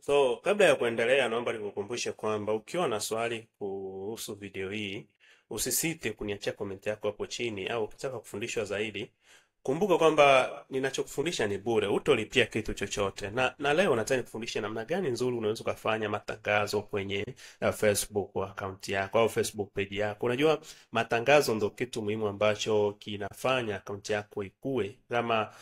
So, kabla ya kuendelea, naomba nikukumbushe kwamba ukiwa na swali kuhusu video hii, usisite kuniachia comment yako hapo chini, au ukitaka kufundishwa zaidi, kumbuka kwamba ninachokufundisha ni bure, hutolipia kitu chochote. Na leo nataka nikufundishe namna gani nzuri unaweza kufanya matangazo kwenye Facebook account yako au Facebook page yako. Unajua matangazo ndio kitu muhimu ambacho kinafanya account yako ikue. Kama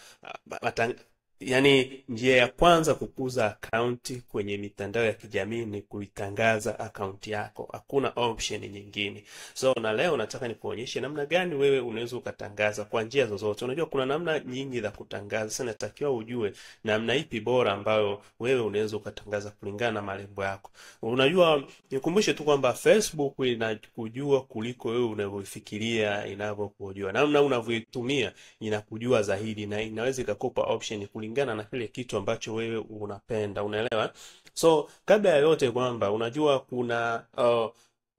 yani njia ya kwanza kukuza akaunti kwenye mitandao ya kijamii ni kuitangaza akaunti yako. Hakuna option nyingine. So na leo nataka nikuonyeshe namna gani wewe unaweza ukatangaza kwa njia zozote. Unajua kuna namna nyingi za kutangaza. Sasa natakiwa ujue namna ipi bora ambayo wewe unaweza ukatangaza kulingana na malengo yako. Unajua nikumbushe tu kwamba Facebook inakujua kuliko wewe unavyofikiria inavyokujua. Namna unavyoitumia inakujua zaidi na inaweza ikakupa option kulingana na kile kitu ambacho wewe unapenda, unaelewa? So kabla ya yote kwamba unajua kuna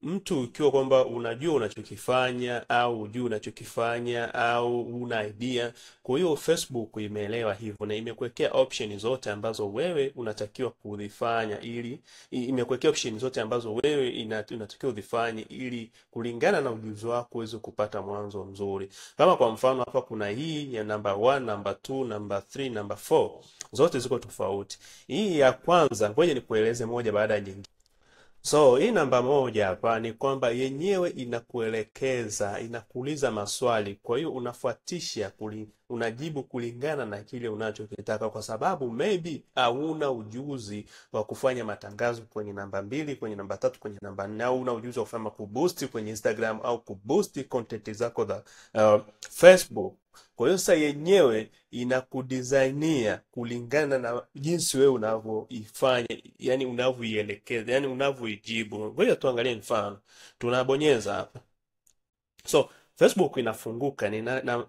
mtu ukiwa kwamba unajua unachokifanya au hujui unachokifanya au una idea, kwa hiyo Facebook imeelewa hivyo na imekuwekea option zote ambazo wewe unatakiwa kuzifanya, ili imekuwekea option zote ambazo wewe unatakiwa uzifanye ili kulingana na ujuzi wako uweze kupata mwanzo mzuri. Kama kwa mfano hapa kuna hii ya number 1, number 2, number 3, number 4. Zote ziko tofauti. Hii ya kwanza ngoja nikueleze moja baada ya nyingine. So hii namba 1 hapa ni kwamba yenyewe inakuelekeza, inakuuliza maswali. Kwa hiyo unafuatisha unajibu kulingana na kile unachokitaka, kwa sababu maybe hauna ujuzi wa kufanya matangazo kwenye namba 2, kwenye namba 3, kwenye namba 4, au una ujuzi wa kufanya kuboost kwenye Instagram au kuboost content zako za Facebook. Kwa hiyo sasa yenyewe inakudesignia kulingana na jinsi wewe unavyoifanya, yani unavyoielekeza, yani unavyoijibu. Ngoja tuangalie mfano. Tunabonyeza hapa. So Facebook inafunguka,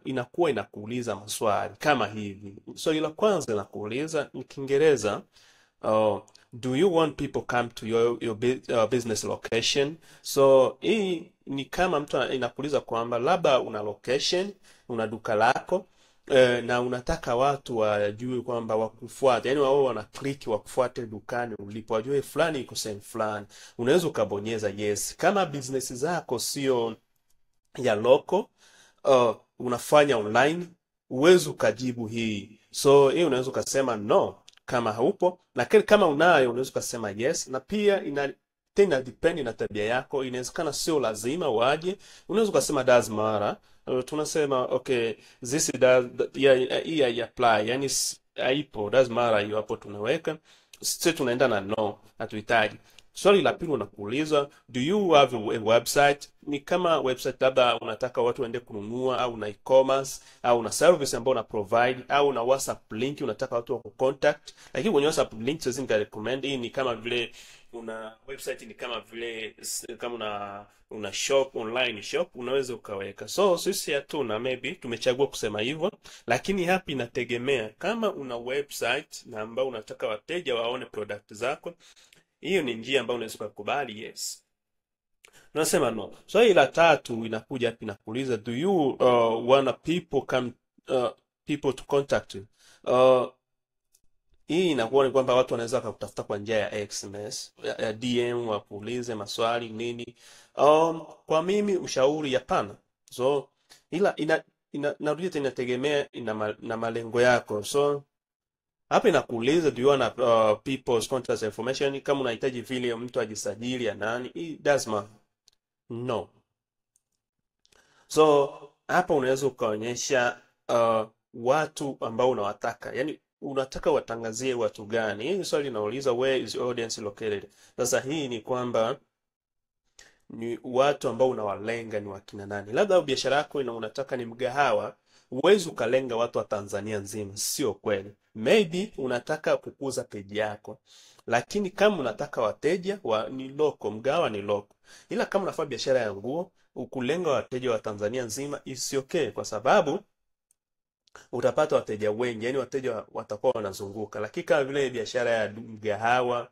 inakuwa inakuuliza maswali kama hivi. So ila kwanza inakuuliza ni Kiingereza, do you want people come to your business location? So hii ni kama mtu inakuuliza kwamba labda una location, una duka lako, na unataka watu wajue kwamba wakufuate, yani wao wana click wakufuate dukani ulipo, wajue fulani iko sehemu fulani. Unaweza ukabonyeza yes. Kama business zako sio ya local, unafanya online, uwezo ukajibu hii. So hii unaweza ukasema no kama haupo, lakini kama unayo unaweza ukasema yes. Na pia tena depend na tabia yako, inawezekana sio lazima waje, unaweza ukasema does matter. Tunasema okay, this does yeah apply, yani haipo, does matter hiyo hapo tunaweka. Sisi tunaenda na no, hatuhitaji. Swali la pili unakuuliza do you have a website? Ni kama website labda unataka watu waende kununua, au na e-commerce, au na service ambayo una provide, au na WhatsApp link unataka watu wa contact. Lakini kwenye WhatsApp link siwezi nikarecommend. Hii ni kama vile una website, ni kama vile kama una shop, online shop unaweza ukaweka. So sisi hatuna, maybe tumechagua kusema hivyo, lakini hapa inategemea kama una website na ambao unataka wateja waone product zako. Hiyo ni njia ambayo unaweza kukubali yes. Tunasema no. So ila tatu inakuja hapa inakuuliza do you want people to contact you? Hii inakuwa ni kwamba watu wanaweza kukutafuta kwa njia ya SMS, ya DM, wakuulize maswali nini. Kwa mimi ushauri hapana. So ila narudia tena, inategemea na malengo yako. So hapa inakuuliza do you want people's contact information? Kama unahitaji vile mtu ajisajili ya nani, it does matter. No. So hapa unaweza ukaonyesha watu ambao unawataka, yani unataka watangazie watu gani. Hii swali linauliza where is your audience located. Sasa hii ni kwamba ni watu ambao unawalenga ni wakina nani. Labda biashara yako unataka ni mgahawa, uwezo ukalenga watu wa Tanzania nzima, sio kweli. Maybe unataka kukuza page yako, lakini kama unataka wateja ni local, mgahawa ni local. Ila kama unafanya biashara ya nguo, ukulenga wateja wa Tanzania nzima, is okay, kwa sababu utapata wateja wengi, yani wateja watakuwa wanazunguka. Lakini kama vile biashara ya mgahawa,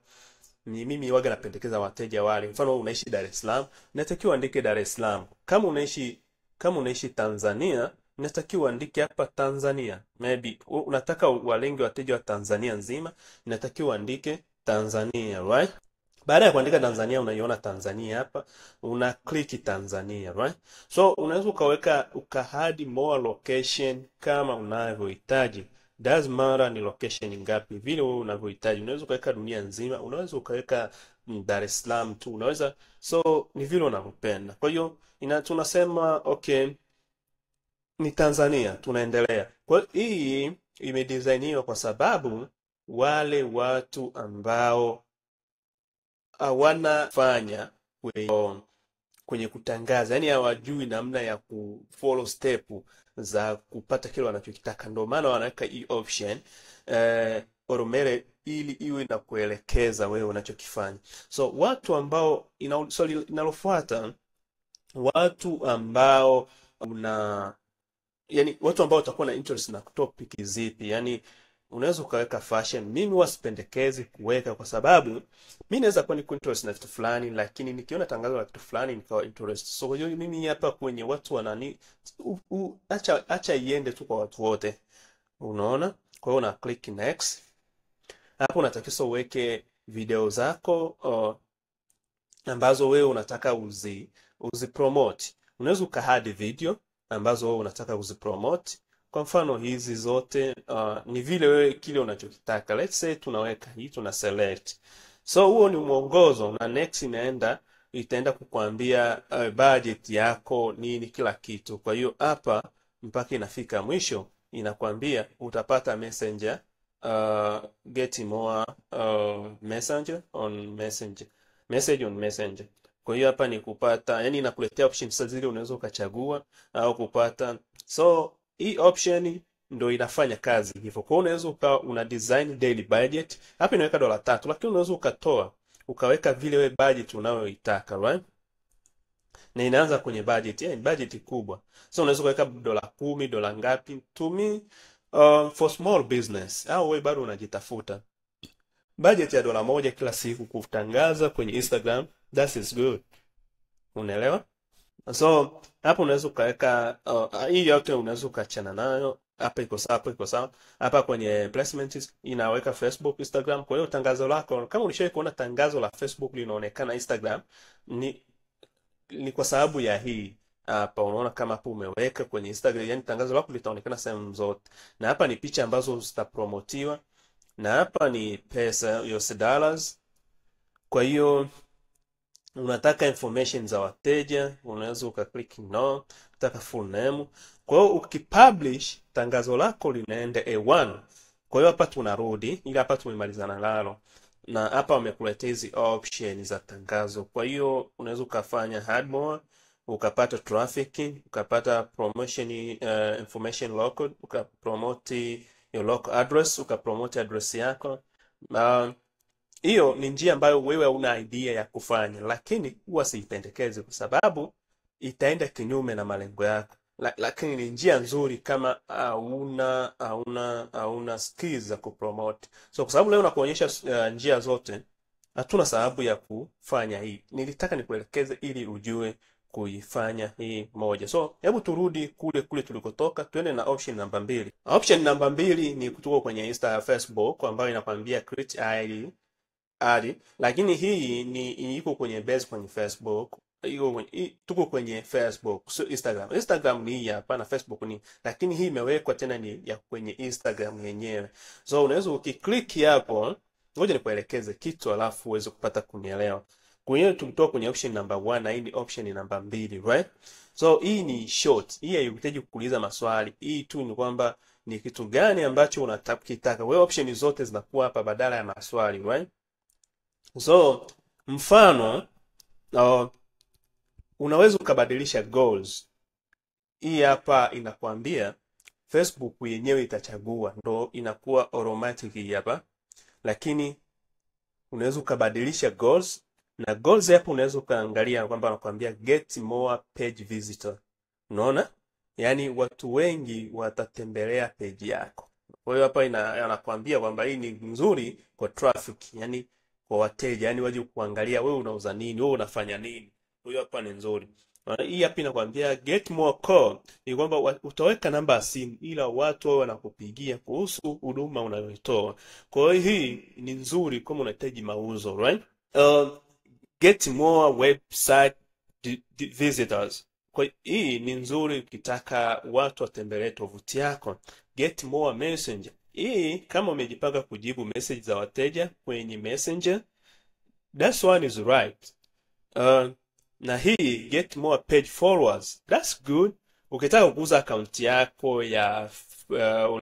ni mimi waga napendekeza wateja wale. Mfano unaishi Dar es Salaam, natakiwa andike Dar es Salaam. Kama unaishi Tanzania, inatakiwa uandike hapa Tanzania. Maybe unataka walenge wateja wa Tanzania nzima, inatakiwa uandike Tanzania, right? Baada ya kuandika Tanzania, unaiona Tanzania hapa, una click Tanzania, right? So unaweza ukahadi more location kama unavyohitaji. Does matter ni location ngapi, vile wewe unavyohitaji. Unaweza ukaweka dunia nzima, unaweza ukaweka Dar es Salaam tu, unaweza, so ni vile unavyopenda. Kwa hiyo tunasema okay, ni Tanzania, tunaendelea. Kwa hii imedesigniwa kwa sababu wale watu ambao hawana fanya kwenye kutangaza, yani hawajui namna ya kufollow step za kupata kile wanachokitaka, ndio maana wanaweka hii option oromere ili iwe na kuelekeza wewe unachokifanya. So watu ambao inalofuata, watu ambao yani watu ambao watakuwa na interest na topic zipi, yani unaweza ukaweka fashion. Mimi wasipendekezi kuweka kwa sababu mimi naweza kuwa niko interest na kitu fulani, lakini nikiona tangazo la kitu fulani nikawa interest. So hiyo mimi hapa kwenye watu wanani, acha iende tu kwa watu wote, unaona. Kwa hiyo una click next. Hapo unatakiwa uweke video zako ambazo wewe unataka uzi promote. Unaweza ukahadi video ambazo wewe unataka uzi promote. Kwa mfano hizi zote ni vile wewe kile unachokitaka. Let's say tunaweka hii, tuna select. So huo ni mwongozo, na next itaenda kukuambia budget yako nini, kila kitu. Kwa hiyo hapa mpaka inafika mwisho inakwambia utapata messenger, get more message on messenger. Kwa hiyo hapa ni kupata, yani inakuletea options zile unaweza ukachagua au kupata. So hii option ndio inafanya kazi hivyo. Kwa unaweza una design daily budget. Hapa inaweka $3, lakini unaweza ukaweka vile we budget unayoitaka, right? Na inaanza kwenye budget, budget kubwa. So unaweza kuweka $10, dola ngapi. To me, for small business au wewe bado unajitafuta, budget ya $1 kila siku kutangaza kwenye Instagram, that is good. Unaelewa? So hapo unaweza ukaweka hii yote unaweza ukachana nayo. Hapa iko sawa. Hapa kwenye placements inaweka Facebook, Instagram. Kwa hiyo tangazo lako, kama ulishawahi kuona tangazo la Facebook linaonekana Instagram, ni kwa sababu ya hii. Hapa unaona kama hapo umeweka kwenye Instagram, yani tangazo lako litaonekana sehemu zote. Na hapa ni picha ambazo zitapromotiwa, na hapa ni pesa, $. Kwa hiyo unataka information za wateja, unaweza ukaklik no. Unataka full name. Kwa hiyo ukipublish tangazo lako linaenda A1. Kwa hiyo hapa tunarudi, ili hapa tumemalizana nalo, na hapa wamekuletea hizi option za tangazo. Kwa hiyo unaweza ukafanya add more, ukapata traffic, ukapata promotion, information local, ukapromote your local address, ukapromote address yako. Hiyo ni njia ambayo wewe una idea ya kufanya, lakini huwa siipendekezi kwa sababu itaenda kinyume na malengo yako. Lakini ni njia nzuri kama hauna skills za kupromote. So kwa sababu leo nakuonyesha njia zote, hatuna sababu ya kufanya hii. Nilitaka nikuelekeze ili ujue kuifanya hii moja. So hebu turudi kule tulikotoka, tuende na option namba 2. Option namba 2 ni kutoka kwenye Facebook ambayo inakwambia create ID, lakini hii ni iko kwenye base kwenye Facebook. Tuko kwenye Facebook, so Instagram ni hii hapa na Facebook ni, lakini hii imewekwa tena ni ya kwenye Instagram yenyewe. So unaweza ukiklik hapo, ngoja nikuelekeze kitu alafu uweze kupata kunielewa. Kwa hiyo tulitoka kwenye option number 1 na hii ni option number 2, right? So hii ni short. Hii haihitaji kuuliza maswali. Hii tu ni kwamba ni kitu gani ambacho unataka. Wewe option zote zinakuwa hapa badala ya maswali, right? So mfano unaweza ukabadilisha goals. Hii hapa inakwambia Facebook yenyewe itachagua, ndo inakuwa automatic hapa. Lakini unaweza ukabadilisha goals, na goals hapo unaweza ukaangalia kwamba anakuambia get more page visitor. Unaona? Yaani watu wengi watatembelea page yako. Kwa hiyo hapa anakuambia kwamba hii ni nzuri kwa traffic, yani kwa wateja, yani waje kuangalia wewe unauza nini, wewe unafanya nini. Hiyo hapa ni nzuri. Hii hapa inakwambia get more call, ni kwamba utaweka namba ya simu ila watu wao wanakupigia kuhusu huduma unayoitoa. Kwa hiyo hii ni nzuri kama unahitaji mauzo, right? Get more website visitors. Kwa hii ni nzuri ukitaka watu watembelee tovuti yako. Get more messenger. Hii kama umejipanga kujibu message za wateja kwenye messenger, that one is right. Na hii get more page followers, that's good. Ukitaka kukuza akaunti yako ya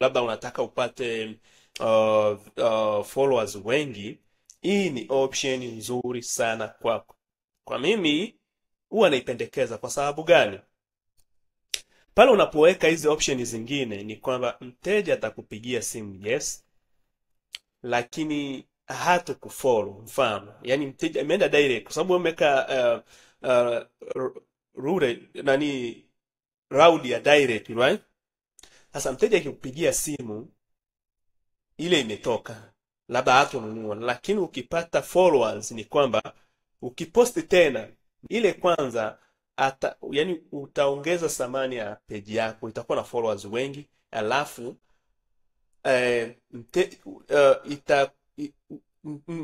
labda unataka upate followers wengi, hii ni option nzuri sana kwako. Kwa mimi huwa naipendekeza. Kwa sababu gani? Pale unapoweka hizi option zingine ni kwamba mteja atakupigia simu, yes, lakini hata kufollow. Mfano, yani mteja ameenda direct kwa sababu umeweka route ya direct, right? Sasa mteja akikupigia simu ile imetoka, labda hata ununua, lakini ukipata followers ni kwamba ukiposti tena ile kwanza yani utaongeza thamani ya page yako, itakuwa na followers wengi, alafu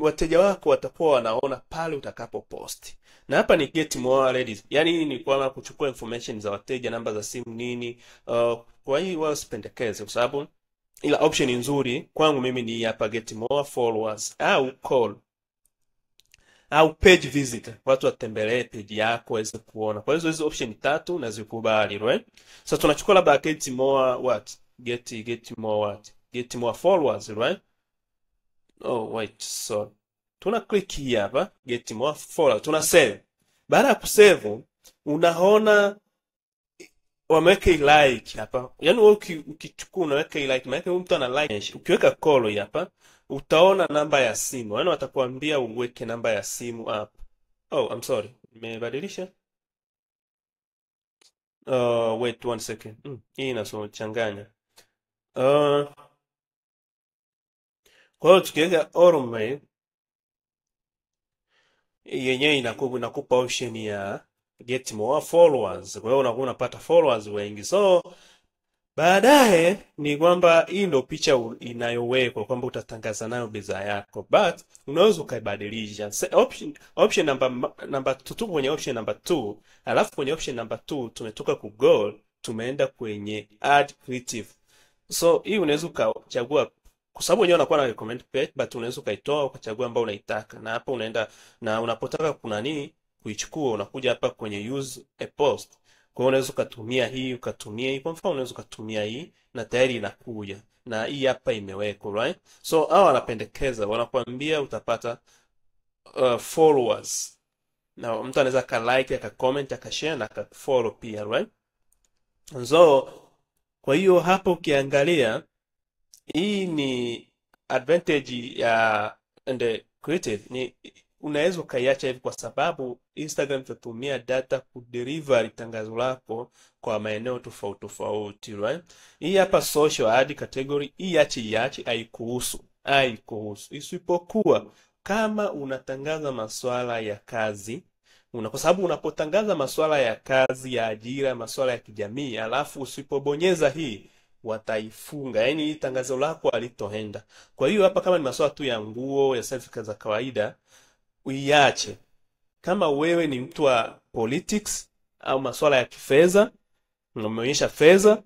wateja wako watakuwa wanaona pale utakapo post. Na hapa ni get more ladies, yani hii ni kwamba kuchukua information za wateja, namba za simu nini. Kwa hiyo wao sipendekeze, kwa sababu ila option nzuri kwangu mimi ni hapa get more followers au call au page visitor, watu watembelee page yako waweze kuona. Kwa hizo option tatu nazikubali, right? So tunachukua labda get more what, get more followers, right? Oh wait, so tuna click hii hapa get more followers, tuna save. Baada ya kusave unaona wameweka like hapa, yani wewe ukichukua unaweka like, maana mtu ana like. Ukiweka call hapa utaona namba ya simu, yani watakwambia uweke namba ya simu hapa. Oh, I'm sorry, nimebadilisha. Wait one second. Hii inasochanganya. Kwa hiyo tukiweka automail yenyewe inakupa option ya get more followers. Kwa hiyo unakuwa unapata followers wengi. So baadaye ni kwamba hii ndio picha inayowekwa kwamba utatangaza nayo bidhaa yako, but unaweza ukaibadilisha. Option number 2, kwenye option number 2, alafu kwenye option number 2 tumetoka ku goal, tumeenda kwenye add creative. So hii unaweza ukachagua, kwa sababu wenyewe unakuwa na recommend page, but unaweza ukaitoa ukachagua ambao unaitaka. Na hapa unaenda na unapotaka kuna nini kuichukua, unakuja hapa kwenye use a post. Kwa hiyo unaweza ukatumia hii, ukatumia hii. Kwa mfano unaweza ukatumia hii na tayari inakuja. Na hii hapa imewekwa, right? So hao wanapendekeza, wanakuambia utapata followers. Na mtu anaweza ka like, aka comment, aka share na aka follow pia, right? So kwa hiyo hapa ukiangalia hii ni advantage ya and creative, ni unaweza ukaiacha hivi kwa sababu Instagram itatumia data kudeliver tangazo lako kwa maeneo tofauti tofauti, right? Hii hapa social ad category, hii iache haikuhusu. Isipokuwa kama unatangaza masuala ya kazi, kwa sababu unapotangaza masuala ya kazi, ya ajira, masuala ya kijamii, alafu usipobonyeza hii wataifunga, yani hii tangazo lako halitoenda. Kwa hiyo hapa kama ni masuala tu ya nguo, ya selfie za kawaida, uiache. Kama wewe ni mtu wa politics au masuala ya kifedha, unaonyesha fedha,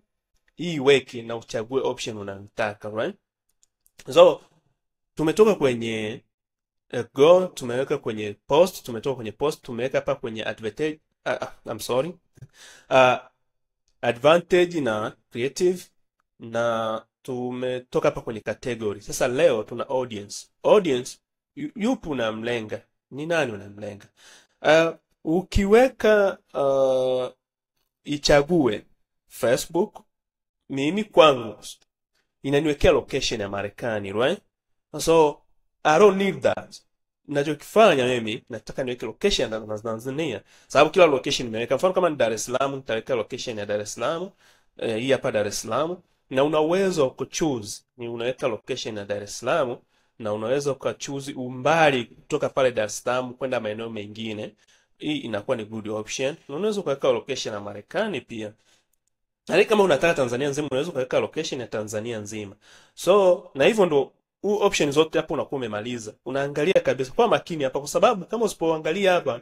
hii weki na uchague option unayotaka, right? So tumetoka kwenye go, tumeweka kwenye post, tumeweka hapa kwenye advantage, advantage na creative, na tumetoka hapa kwenye category. Sasa leo tuna audience. Yupo unamlenga, ni nani unamlenga? Ukiweka ichague Facebook, mimi kwangu inaniwekea location ya Marekani, right? So I don't need that. Ninachokifanya mimi nataka niweke location ya Tanzania, sababu kila location nimeweka. Mfano kama ni Dar es Salaam, nitaweka location ya Dar es Salaam. Hii hapa Dar es Salaam, na una uwezo wa kuchoose, ni unaweka location ya Dar es Salaam, na unaweza ukachoose umbali kutoka pale Dar es Salaam kwenda maeneo mengine. hii inakuwa ni good option. Unaweza kuweka location ya Marekani pia. Hali kama unataka Tanzania nzima unaweza kuweka location ya Tanzania nzima. So na hivyo ndo option zote hapo unakuwa umemaliza. Unaangalia kabisa kwa makini hapa, kwa sababu kama usipoangalia hapa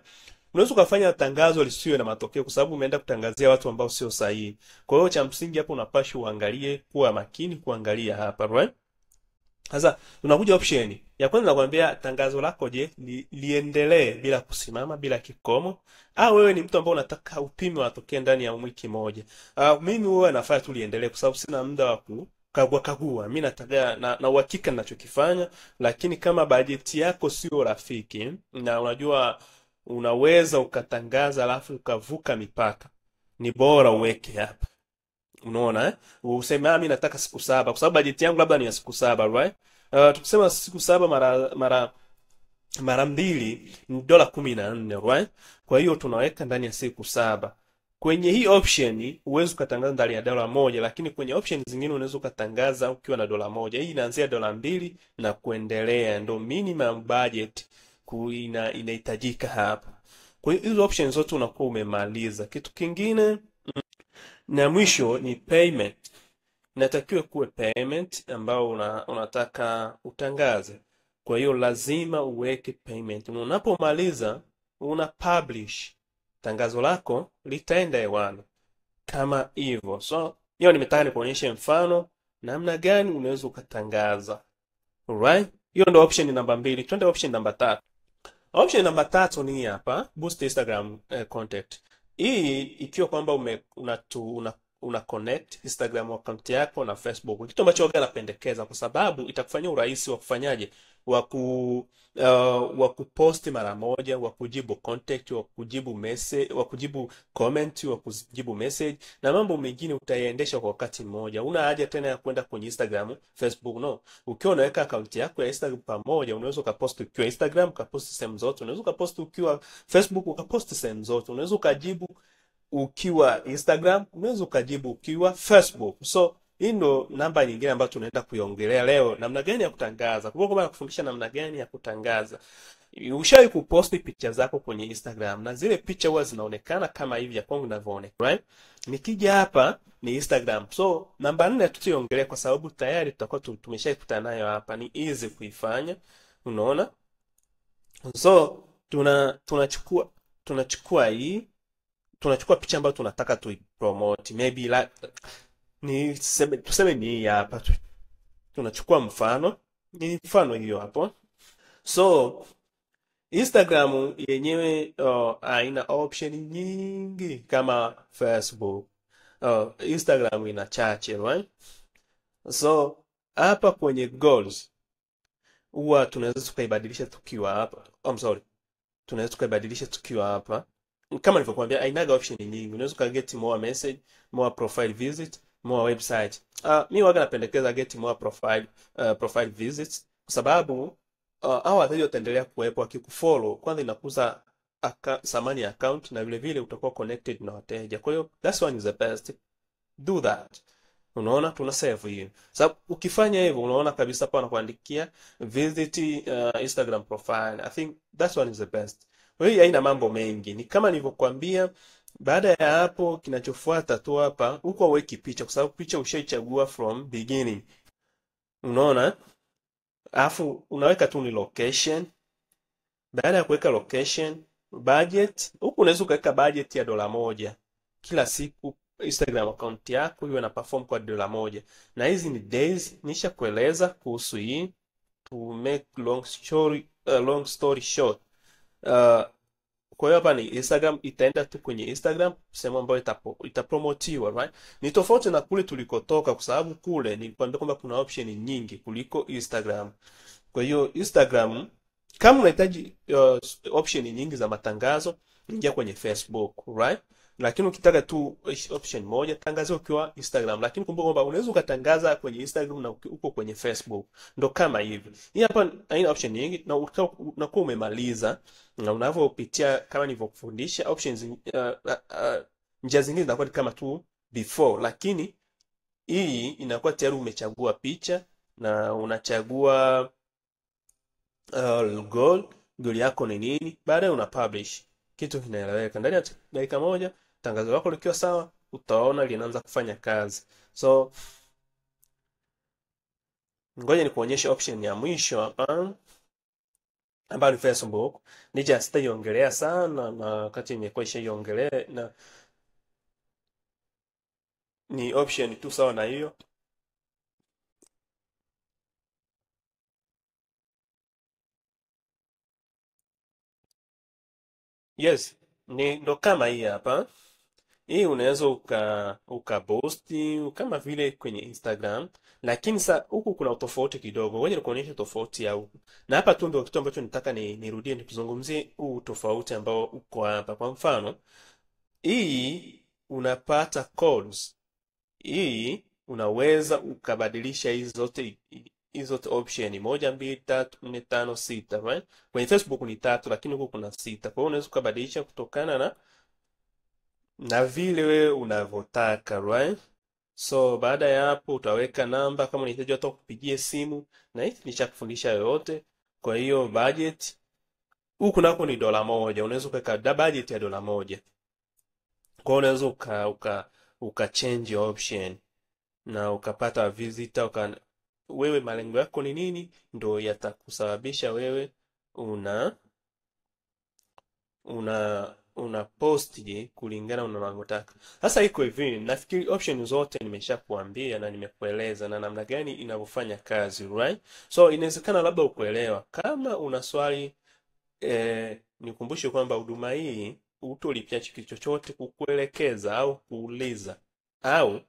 unaweza kufanya tangazo lisiwe na matokeo, kwa sababu umeenda kutangazia watu ambao sio sahihi. Kwa hiyo cha msingi hapo unapaswa uangalie, kuwa makini kuangalia hapa, right? Sasa tunakuja option ya kwanza, nakwambia tangazo lako je, liendelee bila kusimama, bila kikomo, au wewe ni mtu ambaye unataka upime watokee ndani ya wiki moja. Mimi huwa nafanya tu liendelee kwa sababu sina muda wa kukagua. Mimi nataka na uhakika ninachokifanya, lakini kama bajeti yako sio rafiki na unajua unaweza ukatangaza alafu ukavuka mipaka, ni bora uweke hapa. Unaona useme mimi nataka siku 7 kwa sababu bajeti yangu labda ni ya siku 7, right? Tukisema siku 7 mara mbili ni $14, right? Kwa hiyo tunaweka ndani ya siku 7. Kwenye hii option uwezo kutangaza ndani ya $1, lakini kwenye option zingine unaweza kutangaza ukiwa na $1. Hii inaanzia $2 na kuendelea, ndio minimum budget inahitajika hapa. Kwa hiyo hizo options zote unakuwa umemaliza. Kitu kingine na mwisho ni payment. Inatakiwa kuwe payment ambao unataka utangaze. Kwa hiyo lazima uweke payment. Unapomaliza una publish, tangazo lako litaenda hewani kama hivyo. So hiyo nimetaka nikuonyeshe mfano namna gani unaweza ukatangaza. Alright? Hiyo ndio option namba 2. Twende option namba 3. Option namba 3 ni hapa, boost Instagram contact. Hii ikiwa kwamba una connect Instagram account yako na Facebook. Kitu ambacho waga napendekeza kwa sababu itakufanyia urahisi wa kufanyaje, wa kupost mara moja, wa kujibu contact, wa kujibu message, wa kujibu comment, wa kujibu message na mambo mengine utayaendesha kwa wakati mmoja. Una haja tena ya kwenda kwenye Instagram, Facebook, no. Ukiwa unaweka account yako ya Instagram pamoja, unaweza ukapost ukiwa Instagram, ukapost sehemu zote, unaweza ukapost ukiwa Facebook, ukapost sehemu zote, unaweza ukajibu ukiwa Instagram, unaweza ukajibu ukiwa Facebook. So hii ndo namba nyingine ambayo tunaenda kuiongelea leo, namna gani ya kutangaza. Kwa sababu nakufundisha namna gani ya kutangaza. Ushawahi kuposti picha zako kwenye Instagram na zile picha huwa zinaonekana kama hivi ya kwangu ninavyoonekana, right? Nikija hapa ni Instagram. So namba 4 tutaiongelea kwa sababu tayari tutakuwa tumeshakutana nayo hapa, ni easy kuifanya. Unaona? So tunachukua hii, tunachukua picha ambayo tunataka tuipromote, maybe like tuseme ni hapa tu. Tunachukua mfano, ni mfano hiyo hapo. So Instagram yenyewe haina option nyingi kama Facebook. Instagram ina chache, right? So hapa kwenye goals huwa tunaweza tukaibadilisha tukiwa hapa. Tunaweza tukaibadilisha tukiwa hapa. Kama nilivyokuambia hainaga option nyingi. Unaweza ka get more message, more profile visit, more website. Mimi waga napendekeza get more profile visits kwa sababu hao wateja wataendelea kuwepo wakikufollow. Kwanza inakuza thamani ya account na vile vile utakuwa connected na wateja. Kwa hiyo that's one is the best. Do that. Unaona tuna save hiyo. Sababu ukifanya hivyo unaona kabisa hapa wanakuandikia visit Instagram profile. I think that's one is the best. Hii haina mambo mengi. Ni kama nilivyokuambia, baada ya hapo kinachofuata tu hapa huko weki picha kwa sababu picha ushaichagua from beginning. Unaona? Alafu unaweka tu ni location. Baada ya kuweka location, budget, huko unaweza kuweka budget ya $1 kila siku. Instagram account yako iwe na perform kwa $1. Na hizi ni days, nishakueleza kuhusu hii. To make long story short, kwa hiyo hapa ni Instagram, itaenda tu kwenye Instagram sehemu ambayo itapromotiwa, right? Ni tofauti na kule tulikotoka kwa sababu kule nilikwambia kwamba kuna option nyingi kuliko Instagram. Kwa hiyo Instagram kama unahitaji option nyingi za matangazo, ingia kwenye Facebook, right? Lakini ukitaka tu option moja, tangaza ukiwa Instagram. Lakini kumbuka kwamba unaweza ukatangaza kwenye Instagram na uko kwenye Facebook. Ndo kama hivi. Hii hapa haina option nyingi na unakuwa umemaliza. Na unavyopitia kama nilivyokufundisha options njia zingine zinakuwa kama tu before, lakini hii inakuwa tayari umechagua picha na unachagua goal yako ni nini, baadaye una publish. kitu kinaeleweka. Ndani ya dakika moja tangazo lako likiwa sawa, utaona linaanza kufanya kazi. So ngoja nikuonyeshe option ya mwisho hapa ambayo ni Facebook. Nije sitaiongelea sana na wakati nimekuwa ishaiongelea, na ni option tu sawa na hiyo. Yes, ni ndo kama hii hapa. Hii unaweza ukaposti kama vile kwenye Instagram, lakini sa huku kuna utofauti kidogo. Ngoja nikuonyeshe tofauti ya huku. Na hapa tu ndio kitu ambacho nataka nirudie nituzungumzie huu tofauti ambao uko hapa. Kwa mfano, hii unapata calls. Hii unaweza ukabadilisha hizi zote option 1 2 3 4 5 6, right? Kwenye Facebook ni 3 lakini huku kuna 6. Kwa hiyo unaweza ukabadilisha kutokana na vile wewe unavyotaka, right? So baada ya hapo utaweka namba kama unahitaji hata kupigie simu, na hii nishakufundisha yoyote. Kwa hiyo budget huku nako ni $1. Unaweza kuweka budget ya $1. Kwa hiyo unaweza uka change option na ukapata visitor, wewe malengo yako ni nini, ndo yatakusababisha wewe una post kulingana unavyotaka. Sasa iko hivi, nafikiri option zote nimeshakuambia na nimekueleza na namna gani inavyofanya kazi, right? So inawezekana labda ukuelewa. Kama una swali nikumbushe kwamba huduma hii utolipia kitu chochote kukuelekeza au kuuliza au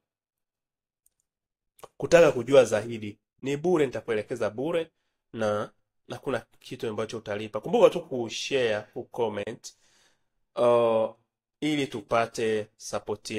kutaka kujua zaidi, ni bure, nitakuelekeza bure na kuna kitu ambacho utalipa. Kumbuka tu kushare, kucomment ili tupate support.